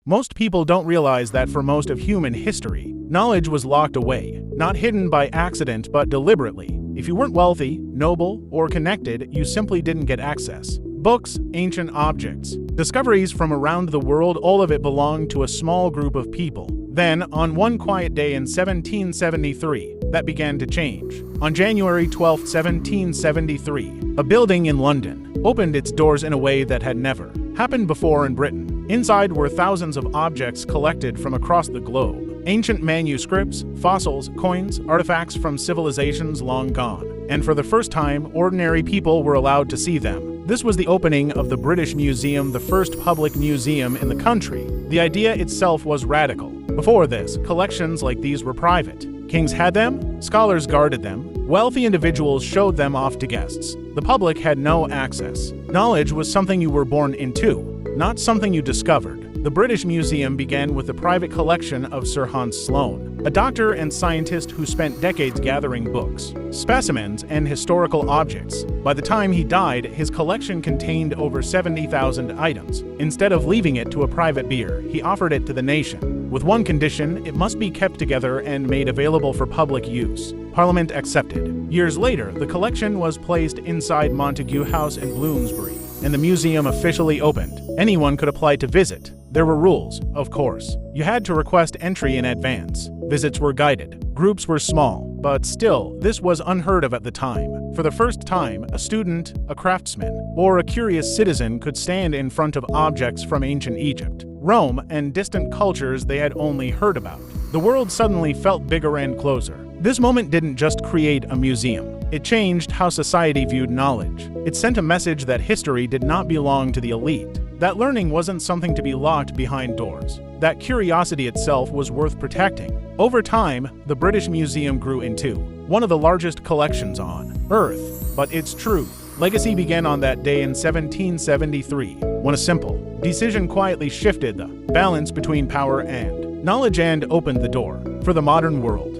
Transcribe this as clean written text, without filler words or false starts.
Most people don't realize that for most of human history, knowledge was locked away, not hidden by accident but deliberately. If you weren't wealthy, noble, or connected, you simply didn't get access. Books, ancient objects, discoveries from around the world, all of it belonged to a small group of people. Then, on one quiet day in 1773, that began to change. On January 12, 1773, a building in London opened its doors in a way that had never happened before in Britain. Inside were thousands of objects collected from across the globe. Ancient manuscripts, fossils, coins, artifacts from civilizations long gone. And for the first time, ordinary people were allowed to see them. This was the opening of the British Museum, the first public museum in the country. The idea itself was radical. Before this, collections like these were private. Kings had them, scholars guarded them, wealthy individuals showed them off to guests. The public had no access. Knowledge was something you were born into, not something you discovered. The British Museum began with the private collection of Sir Hans Sloane, a doctor and scientist who spent decades gathering books, specimens, and historical objects. By the time he died, his collection contained over 70,000 items. Instead of leaving it to a private bureau, he offered it to the nation. With one condition: it must be kept together and made available for public use. Parliament accepted. Years later, the collection was placed inside Montague House in Bloomsbury, and the museum officially opened. Anyone could apply to visit. There were rules, of course. You had to request entry in advance. Visits were guided. Groups were small. But still, this was unheard of at the time. For the first time, a student, a craftsman, or a curious citizen could stand in front of objects from ancient Egypt, Rome, and distant cultures they had only heard about. The world suddenly felt bigger and closer. This moment didn't just create a museum. It changed how society viewed knowledge. It sent a message that history did not belong to the elite, that learning wasn't something to be locked behind doors, that curiosity itself was worth protecting. Over time, the British Museum grew into one of the largest collections on Earth. But its true legacy began on that day in 1773, when a simple decision quietly shifted the balance between power and knowledge and opened the door for the modern world.